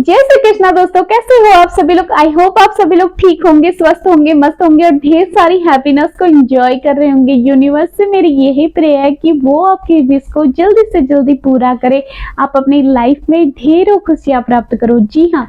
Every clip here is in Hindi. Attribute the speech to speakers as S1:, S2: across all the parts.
S1: जय श्री कृष्णा दोस्तों, कैसे हो आप सभी लोग। आई होप आप सभी लोग ठीक होंगे, स्वस्थ होंगे, मस्त होंगे और ढेर सारी हैप्पीनेस को एंजॉय कर रहे होंगे। यूनिवर्स से मेरी यही प्रेयर है कि वो आपकी विश को जल्दी से जल्दी पूरा करे, आप अपनी लाइफ में ढेरों खुशियां प्राप्त करो। जी हाँ,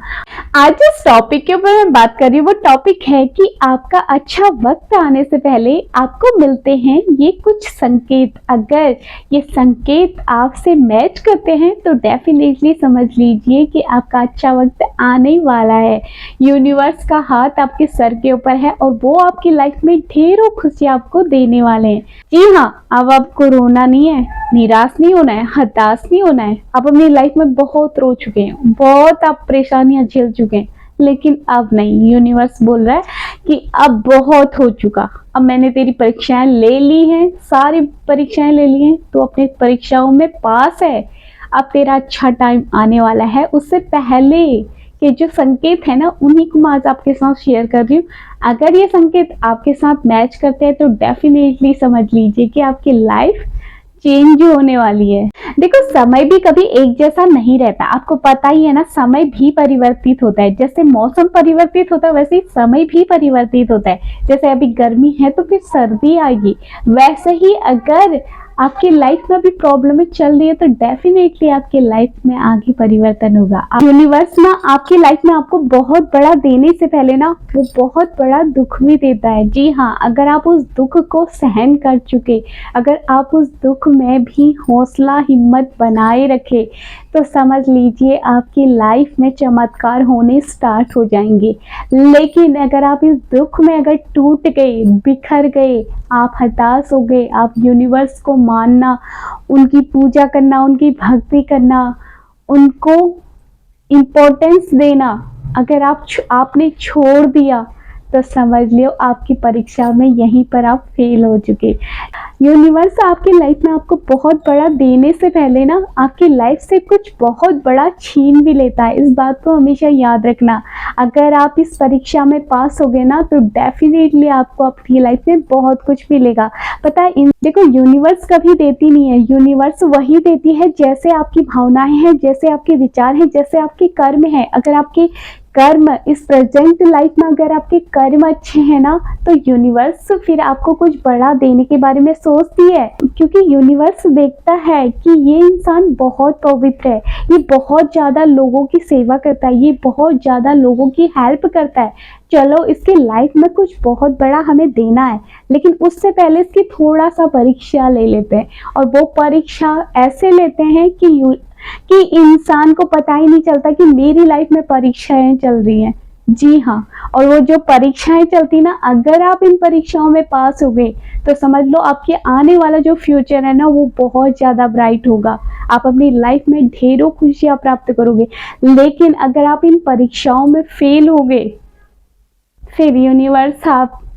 S1: आज जिस टॉपिक के ऊपर मैं बात कर रही हूँ वो टॉपिक है कि आपका अच्छा वक्त आने से पहले आपको मिलते हैं ये कुछ संकेत। अगर ये संकेत आपसे मैच करते हैं तो डेफिनेटली समझ लीजिए कि आपका अच्छा वक्त आने वाला है। यूनिवर्स का हाथ आपके सर के ऊपर है और वो आपकी लाइफ में ढेरों खुशियां आपको देने वाले हैं। जी हाँ, अब आपको रोना नहीं है, निराश नहीं होना है, हताश नहीं होना है। आप अपनी लाइफ में बहुत रो चुके हैं, बहुत आप परेशानियां झेल चुके हैं, लेकिन अब नहीं। यूनिवर्स बोल रहा है कि अब बहुत हो चुका, अब मैंने तेरी परीक्षाएं ले ली हैं, सारी परीक्षाएं ले ली हैं, तो अपनी परीक्षाओं में पास है। अब तेरा अच्छा टाइम आने वाला है। उससे पहले के जो संकेत है ना, उन्हीं को मैं आज आपके साथ शेयर कर रही हूँ। अगर ये संकेत आपके साथ मैच करते हैं तो डेफिनेटली समझ लीजिए कि आपकी लाइफ चेंज होने वाली है। देखो, समय भी कभी एक जैसा नहीं रहता, आपको पता ही है ना। समय भी परिवर्तित होता है, जैसे मौसम परिवर्तित होता है वैसे ही समय भी परिवर्तित होता है। जैसे अभी गर्मी है तो फिर सर्दी आएगी, वैसे ही अगर आपकी लाइफ में भी प्रॉब्लम चल रही है तो डेफिनेटली आपकी लाइफ में आगे परिवर्तन होगा। यूनिवर्स ना आपकी लाइफ में आपको बहुत बड़ा देने से पहले ना वो बहुत बड़ा दुख भी देता है। जी हाँ, अगर आप उस दुख को सहन कर चुके, अगर आप उस दुख में भी हौसला हिम्मत बनाए रखे तो समझ लीजिए आपकी लाइफ में चमत्कार होने स्टार्ट हो जाएंगे। लेकिन अगर आप इस दुख में अगर टूट गए, बिखर गए, आप हताश हो गए, आप यूनिवर्स को मानना, उनकी पूजा करना, उनकी भक्ति करना, उनको इम्पोर्टेंस देना अगर आपने छोड़ दिया तो समझ लियो आपकी परीक्षा में यहीं पर आप फेल हो चुके। यूनिवर्स आपकी लाइफ में आपको बहुत बड़ा देने से पहले ना आपकी लाइफ से कुछ बहुत बड़ा छीन भी लेता है। इस बात को हमेशा याद रखना। अगर आप इस परीक्षा में पास हो गए ना तो डेफिनेटली आपको अपनी लाइफ में बहुत कुछ मिलेगा। पता है, देखो यूनिवर्स कभी देती नहीं है, यूनिवर्स वही देती है जैसे आपकी भावनाएं हैं, जैसे आपके विचार हैं, जैसे आपके कर्म हैं। अगर आपके कर्म इस प्रेजेंट लाइफ में अगर आपके कर्म अच्छे हैं ना तो यूनिवर्स फिर आपको कुछ बड़ा देने के बारे में सोचती है, क्योंकि यूनिवर्स देखता है कि ये इंसान बहुत पवित्र है, ये बहुत ज्यादा लोगों की सेवा करता है, ये बहुत ज्यादा लोगों की हेल्प करता है। चलो इसके लाइफ में कुछ बहुत बड़ा हमें देना है, लेकिन उससे पहले इसकी थोड़ा सा परीक्षा ले लेते हैं। और वो परीक्षा ऐसे लेते हैं कि इंसान को पता ही नहीं चलता कि मेरी लाइफ में परीक्षाएं चल रही हैं। जी हाँ, और वो जो परीक्षाएं चलती ना, अगर आप इन परीक्षाओं में पास हो गए तो समझ लो आपके आने वाला जो फ्यूचर है ना वो बहुत ज्यादा ब्राइट होगा। आप अपनी लाइफ में ढेरों खुशियां प्राप्त करोगे। लेकिन अगर आप इन परीक्षाओं में फेल हो गए फिर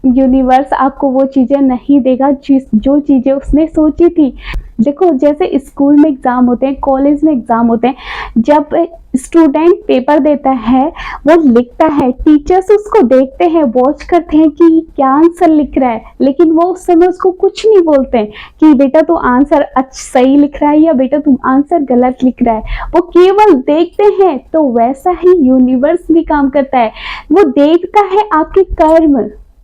S1: यूनिवर्स आपको वो चीजें नहीं देगा जो चीजें उसने सोची थी। देखो, जैसे स्कूल में एग्जाम होते हैं, कॉलेज में एग्जाम होते हैं, जब स्टूडेंट पेपर देता है, वो लिखता है, टीचर्स उसको देखते हैं, वॉच करते हैं कि क्या आंसर लिख रहा है, लेकिन वो उस समय उसको कुछ नहीं बोलते हैं कि बेटा तू आंसर सही लिख रहा है या बेटा तू आंसर गलत लिख रहा है। वो केवल देखते हैं। तो वैसा ही यूनिवर्स भी काम करता है, वो देखता है आपके कर्म,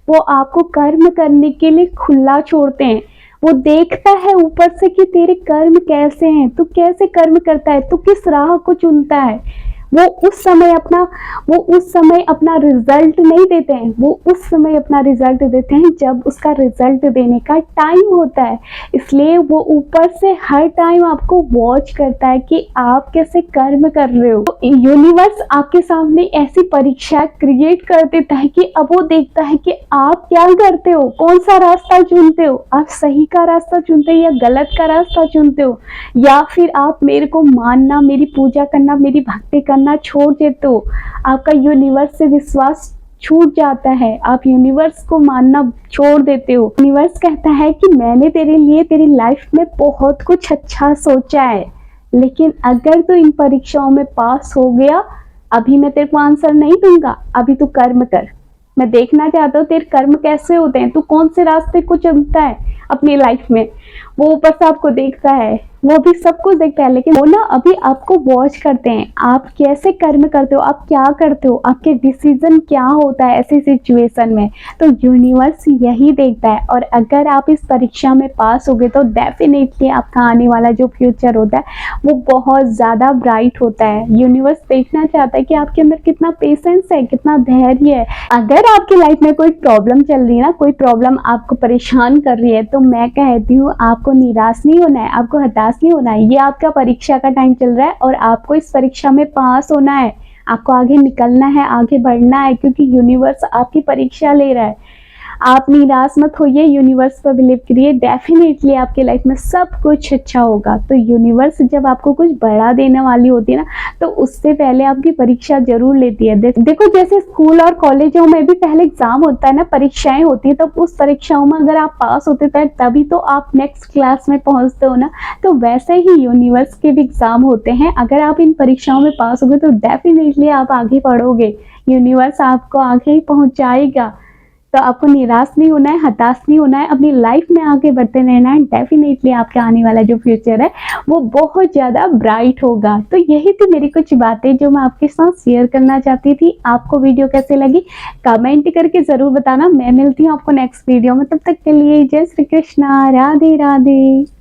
S1: वो आपको कर्म करने के लिए खुला छोड़ते हैं। वो देखता है ऊपर से कि तेरे कर्म कैसे हैं, तू कैसे कर्म करता है, तू किस राह को चुनता है। वो उस समय अपना रिजल्ट नहीं देते हैं, वो उस समय अपना रिजल्ट देते हैं जब उसका रिजल्ट देने का टाइम होता है। इसलिए वो ऊपर से हर टाइम आपको वॉच करता है कि आप कैसे कर्म कर रहे हो। तो यूनिवर्स आपके सामने ऐसी परीक्षा क्रिएट कर देता है कि अब वो देखता है कि आप क्या करते हो, कौन सा रास्ता चुनते हो, आप सही का रास्ता चुनते हो या गलत का रास्ता चुनते हो, या फिर आप मेरे को मानना, मेरी पूजा करना, मेरी भक्ति करना छोड़ देते हो। आपका यूनिवर्स से विश्वास छूट जाता है, आप यूनिवर्स को मानना छोड़ देते हो। यूनिवर्स कहता है कि मैंने तेरे लिए तेरी लाइफ में बहुत कुछ अच्छा सोचा है, लेकिन अगर तू इन परीक्षाओं में पास हो गया, अभी मैं तेरे को आंसर नहीं दूंगा, अभी तू कर्म कर। मैं देखना चाहता हूँ तेरे कर्म कैसे होते हैं, तू कौन से रास्ते को चुनता है अपनी लाइफ में। वो ऊपर से आपको देखता है, वो भी सब कुछ देखता है, लेकिन वो ना अभी आपको वॉच करते हैं, आप कैसे कर्म करते हो, आप क्या करते हो, आपके डिसीजन क्या होता है ऐसी सिचुएशन में। तो यूनिवर्स यही देखता है। और अगर आप इस परीक्षा में पास हो गए तो डेफिनेटली आपका आने वाला जो फ्यूचर होता है वो बहुत ज़्यादा ब्राइट होता है। यूनिवर्स देखना चाहता है कि आपके अंदर कितना पेशेंस है, कितना धैर्य है। अगर आपकी लाइफ में कोई प्रॉब्लम चल रही है ना, कोई प्रॉब्लम आपको परेशान कर रही है, तो मैं कहती हूँ आपको निराश नहीं होना है, आपको हताश नहीं होना है। ये आपका परीक्षा का टाइम चल रहा है और आपको इस परीक्षा में पास होना है, आपको आगे निकलना है, आगे बढ़ना है, क्योंकि यूनिवर्स आपकी परीक्षा ले रहा है। आप निराश मत होइए, यूनिवर्स पर बिलीव करिए, डेफिनेटली आपके लाइफ में सब कुछ अच्छा होगा। तो यूनिवर्स जब आपको कुछ बड़ा देने वाली होती है ना, तो उससे पहले आपकी परीक्षा जरूर लेती है। देखो जैसे स्कूल और कॉलेजों में भी पहले एग्जाम होता है ना, परीक्षाएं होती है, तो उस परीक्षाओं में अगर आप पास होते थे तभी तो आप नेक्स्ट क्लास में पहुंचते हो ना। तो वैसे ही यूनिवर्स के भी एग्जाम होते हैं, अगर आप इन परीक्षाओं में पास हो गए तो डेफिनेटली आप आगे बढ़ोगे, यूनिवर्स आपको आगे ही पहुंचाएगा। तो आपको निराश नहीं होना है, हताश नहीं होना है, अपनी लाइफ में आगे बढ़ते रहना है। डेफिनेटली आपका आने वाला जो फ्यूचर है वो बहुत ज़्यादा ब्राइट होगा। तो यही थी मेरी कुछ बातें जो मैं आपके साथ शेयर करना चाहती थी। आपको वीडियो कैसे लगी कमेंट करके ज़रूर बताना। मैं मिलती हूँ आपको नेक्स्ट वीडियो में, तब तक के लिए जय श्री कृष्णा, राधे राधे।